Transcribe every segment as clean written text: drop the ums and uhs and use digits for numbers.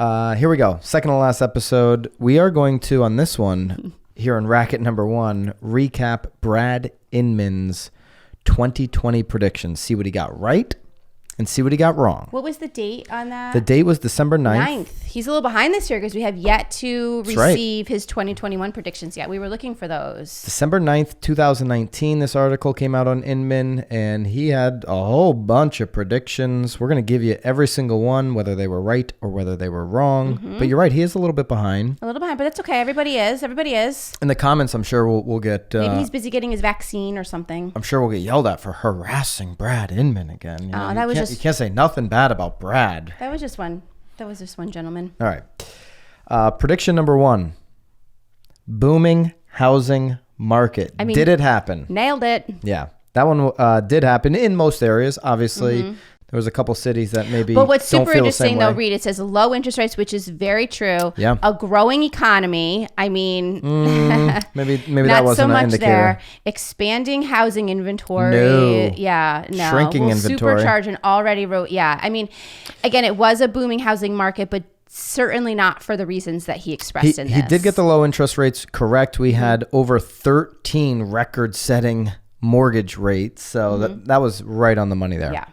Here we go. Second to last episode. We are going to, on this one, here in Racket number 1, recap Brad Inman's 2020 predictions. See what he got right and see what he got wrong. What was the date on that? The date was December 9th. He's a little behind this year because we have yet to receive his 2021 predictions yet. We were looking for those. December 9th, 2019, this article came out on Inman, and he had a whole bunch of predictions. We're going to give you every single one, whether they were right or whether they were wrong. Mm-hmm. But you're right, he is a little bit behind. A little behind, but it's okay. Everybody is. In the comments, I'm sure we'll get... maybe he's busy getting his vaccine or something. I'm sure we'll get yelled at for harassing Brad Inman again. You know, you can't say nothing bad about Brad. That was just one gentleman. All right. Prediction number 1. Booming housing market. Did it happen? Nailed it. Yeah. That one did happen in most areas. Obviously, there was a couple cities that maybe But what's don't super feel the same interesting, though, way. Reed, it says low interest rates, which is very true. Yeah. A growing economy. Maybe not that wasn't so much an indicator. there. Expanding housing inventory. No. Yeah. No. Shrinking inventory. Supercharge an already again, it was a booming housing market, but certainly not for the reasons that he expressed in this. He did get the low interest rates correct. We had over 13 record-setting mortgage rates, so that was right on the money there. Yeah.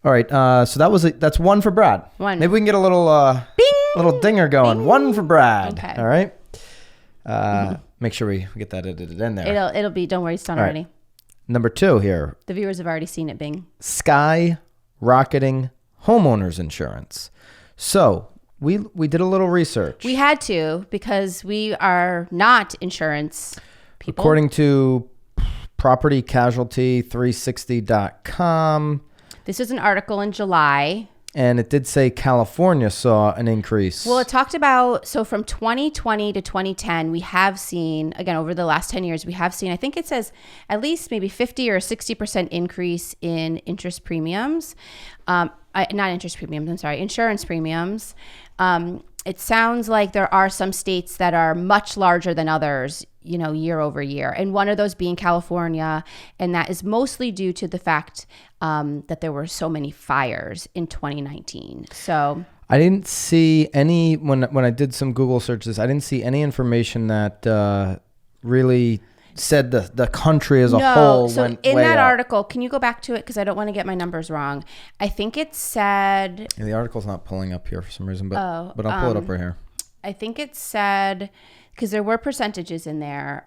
All right, so that's one for Brad. One. Maybe we can get a little dinger going. Bing. One for Brad. Okay. All right. Make sure we get that edited in there. It'll be. Don't worry, it's done All already. Right. Number 2 here. The viewers have already seen it. Bing. Skyrocketing homeowners insurance. So we did a little research. We had to because we are not insurance people. According to propertycasualty360.com. This is an article in July. And it did say California saw an increase. Well, it talked about, so from 2020 to 2010, we have seen, again, over the last 10 years, we have seen, I think it says at least maybe 50 or 60% increase in interest premiums. Not interest premiums, I'm sorry, insurance premiums. It sounds like there are some states that are much larger than others, year over year. And one of those being California. And that is mostly due to the fact that there were so many fires in 2019. So I didn't see any, when I did some Google searches, I didn't see any information that really said the country as a whole so went in way that up. article, can you go back to it? Because I don't want to get my numbers wrong. I think it said... Yeah, the article's not pulling up here for some reason, but I'll pull it up right here. I think it said, because there were percentages in there.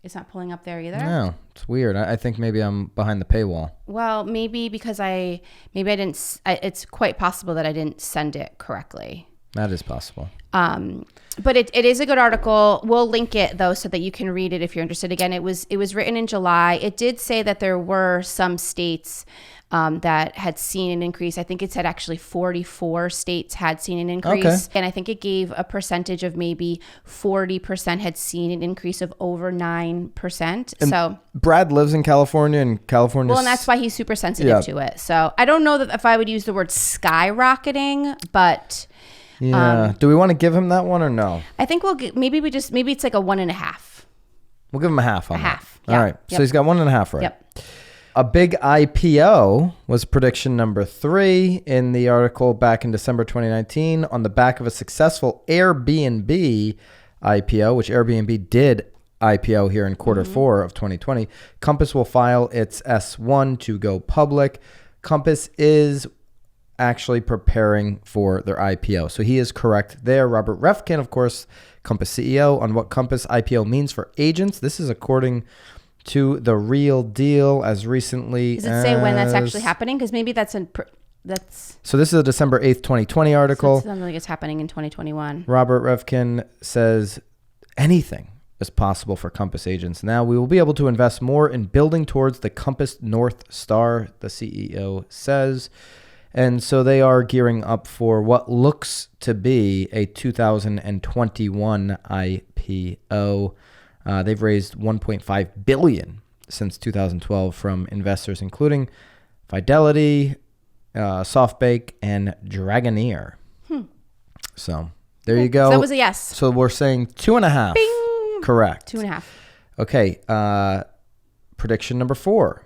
It's not pulling up there either. No, it's weird. I think maybe I'm behind the paywall. Well, maybe because I didn't, it's quite possible that I didn't send it correctly. That is possible. But it is a good article. We'll link it though so that you can read it if you're interested. Again, it was written in July. It did say that there were some states that had seen an increase. I think it said actually 44 states had seen an increase. Okay. And I think it gave a percentage of maybe 40% had seen an increase of over 9%. And so Brad lives in California, and California. Well, and that's why he's super sensitive to it. So I don't know that if I would use the word skyrocketing, but... Yeah. Do we want to give him that one or no? I think maybe it's like a 1.5. We'll give him a half on that. Half. All right. Yep. So he's got 1.5 right. Yep. A big IPO was prediction number 3 in the article back in December 2019 on the back of a successful Airbnb IPO, which Airbnb did IPO here in quarter 4 of 2020. Compass will file its S1 to go public. Compass is actually preparing for their IPO. So he is correct there. Robert Refkin, of course, Compass CEO, on what Compass IPO means for agents. This is according to The Real Deal as recently Does it say when that's actually happening? Because maybe that's... So this is a December 8th, 2020 article. So it sounds like it's happening in 2021. Robert Refkin says anything is possible for Compass agents. Now we will be able to invest more in building towards the Compass North Star, the CEO says. And so they are gearing up for what looks to be a 2021 IPO. They've raised $1.5 billion since 2012 from investors, including Fidelity, SoftBank, and Dragoneer. So there you go. So that was a yes. So we're saying 2.5. Bing! Correct. 2.5. Okay. Prediction number 4.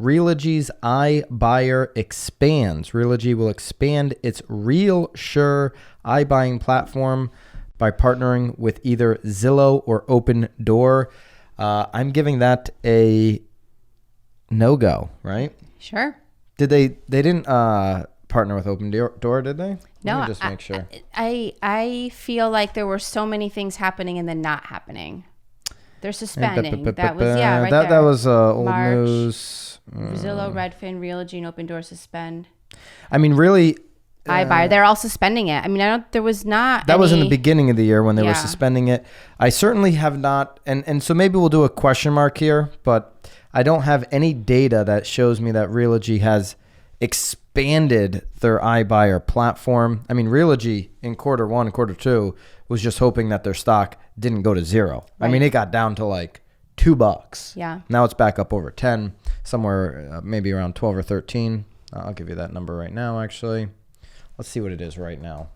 Realogy's iBuyer expands. Realogy will expand its Real Sure iBuying platform by partnering with either Zillow or Open Door. I'm giving that a no-go, right? Sure. They didn't partner with Open Door, did they? No, Let me just make sure. I feel like there were so many things happening and then not happening. They're suspending. That was right there. That was old March, news. Zillow, Redfin, Realogy, and Open Door suspend. I mean, really. iBuyer, they're all suspending it. I mean, there was not. That was in the beginning of the year when they were suspending it. I certainly have not, and so maybe we'll do a question mark here, but I don't have any data that shows me that Realogy has expanded their iBuyer platform. I mean, Realogy in quarter one and quarter two was just hoping that their stock didn't go to zero. Right. I mean, it got down to like $2. Yeah. Now it's back up over 10, somewhere maybe around 12 or 13. I'll give you that number right now, actually. Let's see what it is right now.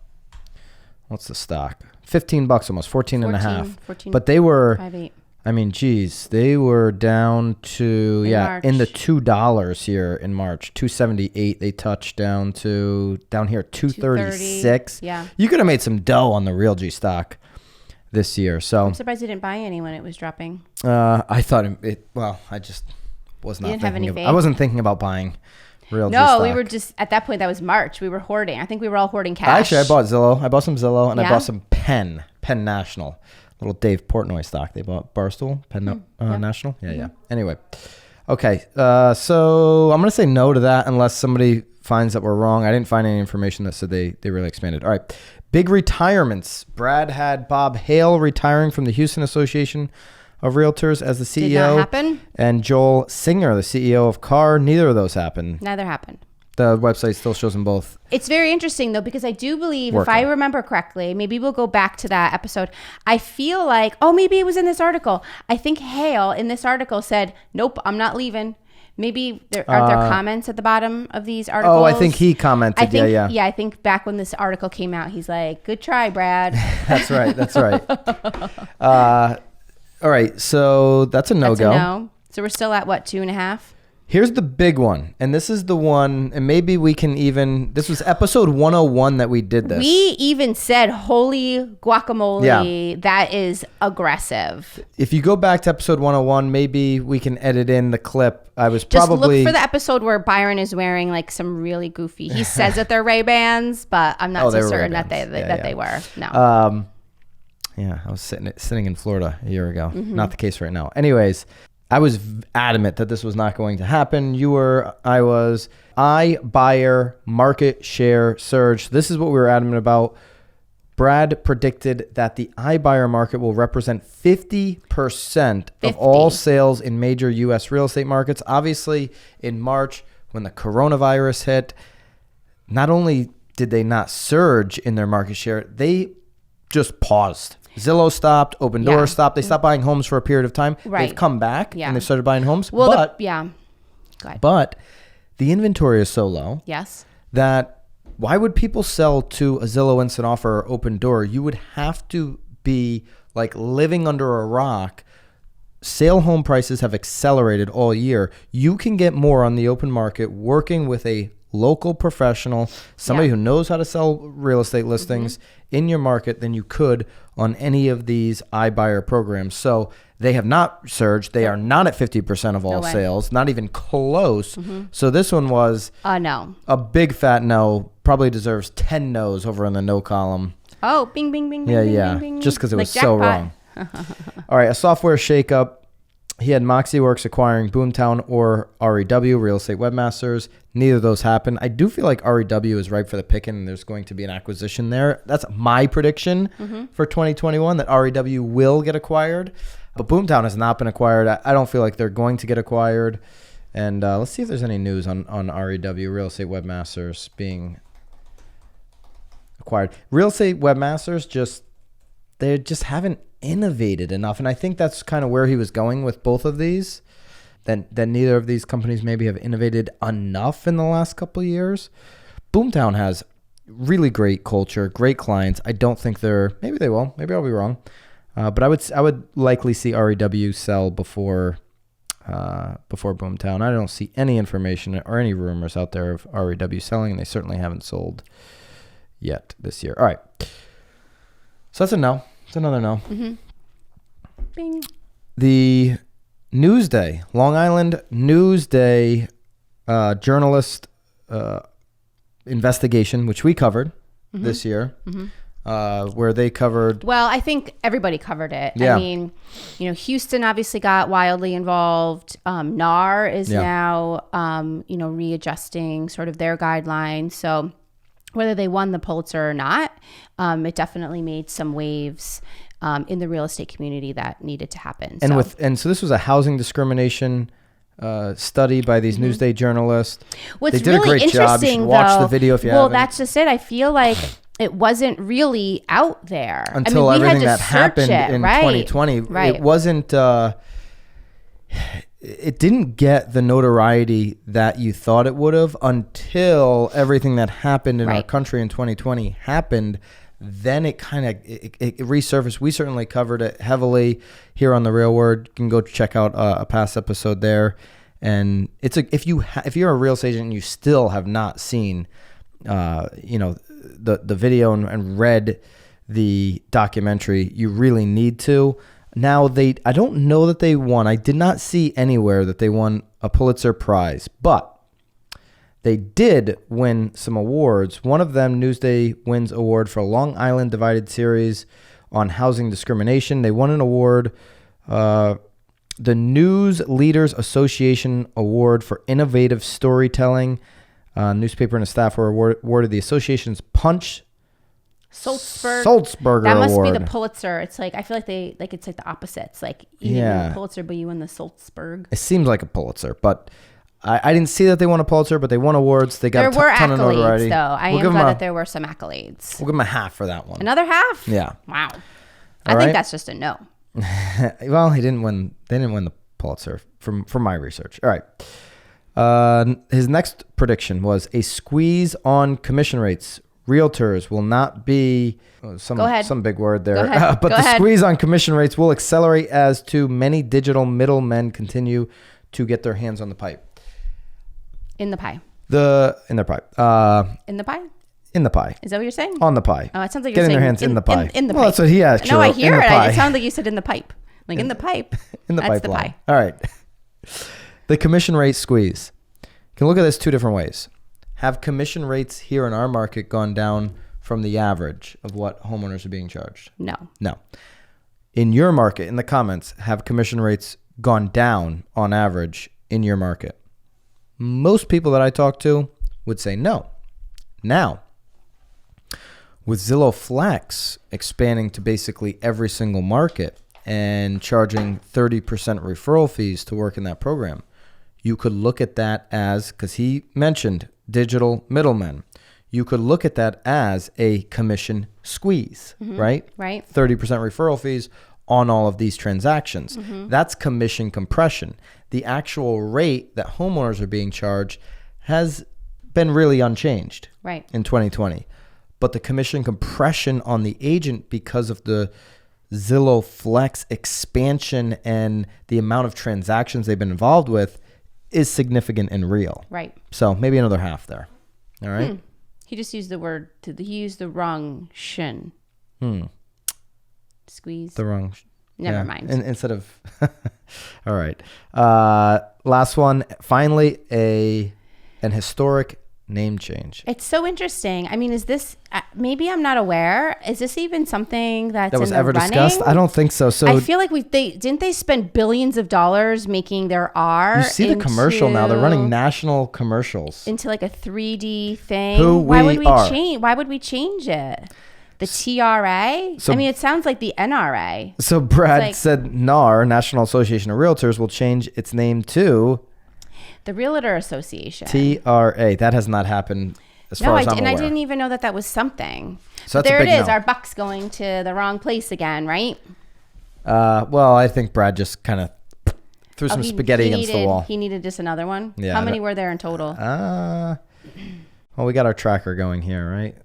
What's the stock? $15 almost, 14 and a half. 14, but they were, 5.8. I mean, geez, they were down to, March. in the $2 here in March. 278 they touched down here, 236. Yeah. You could have made some dough on the Realogy stock this year. So I'm surprised you didn't buy any when it was dropping. I thought I just was not I wasn't thinking about buying Realogy stock. We were just, at that point, that was March. We were hoarding. I think we were all hoarding cash. Actually, I bought Zillow. I bought some Zillow, and I bought some Penn National. Little Dave Portnoy stock. They bought Barstool, Penn National. Yeah. Anyway. Okay. So I'm going to say no to that unless somebody finds that we're wrong. I didn't find any information that said they really expanded. All right. Big retirements. Brad had Bob Hale retiring from the Houston Association of Realtors as the CEO. Did not happen. And Joel Singer, the CEO of Carr. Neither of those happened. Neither happened. The website still shows them both. It's very interesting, though, because I do believe, if I remember correctly, maybe we'll go back to that episode. I feel like, maybe it was in this article. I think Hale in this article said, nope, I'm not leaving. Maybe aren't there comments at the bottom of these articles? Oh, I think he commented. Yeah. Yeah, I think back when this article came out, he's like, good try, Brad. That's right. All right, so that's a no-go. That's a no. So we're still at, what, 2.5? Here's the big one, and this is the one, and maybe we can even, this was episode 101 that we did this. We even said, holy guacamole, that is aggressive. If you go back to episode 101, maybe we can edit in the clip. I was Just probably... look for the episode where Byron is wearing like some really goofy, he says that they're Ray-Bans, but I'm not so certain that they were. No. Yeah, I was sitting in Florida a year ago. Mm-hmm. Not the case right now. Anyways, I was adamant that this was not going to happen. I was. iBuyer market share surge. This is what we were adamant about. Brad predicted that the iBuyer market will represent 50% of all sales in major U.S. real estate markets. Obviously, in March, when the coronavirus hit, not only did they not surge in their market share, they just paused. Zillow stopped, Open Door stopped. They stopped buying homes for a period of time. Right. They've come back and they started buying homes. Well, but, go ahead. But the inventory is so low that why would people sell to a Zillow Instant Offer or Open Door? You would have to be like living under a rock. Sale home prices have accelerated all year. You can get more on the open market working with a local professional, somebody who knows how to sell real estate listings in your market than you could on any of these iBuyer programs. So they have not surged. They are not at 50% of all sales, not even close. So this one was no. A big fat no. Probably deserves 10 no's over in the no column. Oh, bing, bing, bing, yeah, bing, yeah. bing, bing. Just because it was like so wrong. All right, a software shakeup. He had MoxieWorks acquiring Boomtown or REW, Real Estate Webmasters. Neither of those happened. I do feel like REW is ripe for the picking, and there's going to be an acquisition there. That's my prediction for 2021, that REW will get acquired. But Boomtown has not been acquired. I don't feel like they're going to get acquired. And let's see if there's any news on REW, Real Estate Webmasters, being acquired. Real Estate Webmasters they just haven't innovated enough, and I think that's kind of where he was going with both of these, that neither of these companies maybe have innovated enough in the last couple of years. Boomtown has really great culture, great clients. I don't think maybe they will, maybe I'll be wrong, but I would likely see REW sell before before Boomtown. I don't see any information or any rumors out there of REW selling, and they certainly haven't sold yet this year. All right. So that's a no. It's another no. Mm-hmm. Bing. The Newsday, Long Island Newsday journalist investigation, which we covered this year, where they covered... Well, I think everybody covered it. Yeah. I mean, Houston obviously got wildly involved. NAR is now, readjusting sort of their guidelines. So whether they won the Pulitzer or not, it definitely made some waves in the real estate community that needed to happen. And so this was a housing discrimination study by these Newsday journalists. What's they did really a great job. You should watch the video if you haven't. Well, that's just it. I feel like it wasn't really out there until everything that happened in 2020. Right. It wasn't. It didn't get the notoriety that you thought it would have until everything that happened in our country in 2020 happened. Then it kind of it resurfaced. We certainly covered it heavily here on The Real Word. You can go check out a past episode there. And it's if you're a real estate agent and you still have not seen, the video and read the documentary, you really need to. Now I don't know that they won. I did not see anywhere that they won a Pulitzer Prize, but they did win some awards. One of them, Newsday wins award for a Long Island Divided series on housing discrimination. They won an award, the News Leaders Association Award for Innovative Storytelling. Newspaper and a staff were awarded the association's Punch Sulzberger That must Award. be the Pulitzer. It's like I feel like it's like the opposites. Like you didn't win the Pulitzer, but you win the Sulzberg. It seems like a Pulitzer, but I didn't see that they won a Pulitzer, but they won awards. They got a ton of notoriety. Though I am glad that there were some accolades. We'll give them a half for that one. Another half? Yeah. Wow. I think that's just a no. Well, they didn't win the Pulitzer from my research. All right. His next prediction was a squeeze on commission rates. Realtors will not be some big word there, but the squeeze on commission rates will accelerate as too many digital middlemen continue to get their hands on the pipe. In the pie. In their pipe. In the pie? In the pie. Is that what you're saying? On the pie. Oh, it sounds like you're getting saying their hands in the pie. In the pipe. Well, that's what he actually No, I wrote, hear in the it. pie. It sounds like you said in the pipe. Like in the pipe. In the That's pipeline. the pie. All right. The commission rate squeeze. You can look at this two different ways. Have commission rates here in our market gone down from the average of what homeowners are being charged? No. In your market, in the comments, have commission rates gone down on average in your market? Most people that I talk to would say no. Now, with Zillow Flex expanding to basically every single market and charging 30% referral fees to work in that program, you could look at that as, because he mentioned digital middlemen, you could look at that as a commission squeeze, right? Right. 30% referral fees on all of these transactions. That's commission compression. The actual rate that homeowners are being charged has been really unchanged in 2020. But the commission compression on the agent because of the Zillow Flex expansion and the amount of transactions they've been involved with is significant and real. Right. So maybe another half there. All right. He just used the word, he used the wrong shin. Squeeze. The wrong. Never mind. Instead of. All right. Last one. Finally, an historic name change. It's so interesting. I mean, is this, maybe I'm not aware. Is this even something that was ever discussed? I don't think so. So I feel like didn't they spend billions of dollars making their R? You see the commercial now. They're running national commercials. Into like a 3D thing. Why would we change it? The TRA? So, I mean, it sounds like the NRA. So Brad said NAR, National Association of Realtors, will change its name to the Realtor Association. TRA. That has not happened as far as I'm aware. I didn't even know that was something. So there it is. No. Our buck's going to the wrong place again, right? Well, I think Brad just kind of threw some spaghetti against the wall. He needed just another one? Yeah. How many were there in total? Well, we got our tracker going here, right?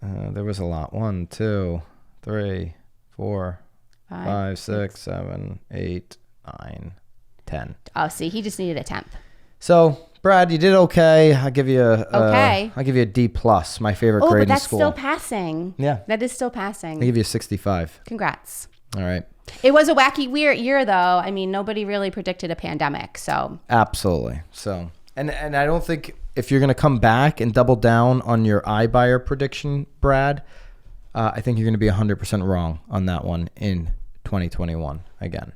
There was a lot. 1, 2, 3, 4, 5, 6, 7, 8, 9, 10. Oh, see, he just needed a 10th. So, Brad, you did okay. I'll give you a D plus, my favorite grade in school. Oh, but that's still passing. Yeah. That is still passing. I'll give you a 65. Congrats. All right. It was a wacky, weird year, though. I mean, nobody really predicted a pandemic, so. Absolutely. So, and I don't think if you're going to come back and double down on your iBuyer prediction, Brad, I think you're going to be 100% wrong on that one in 2021 again.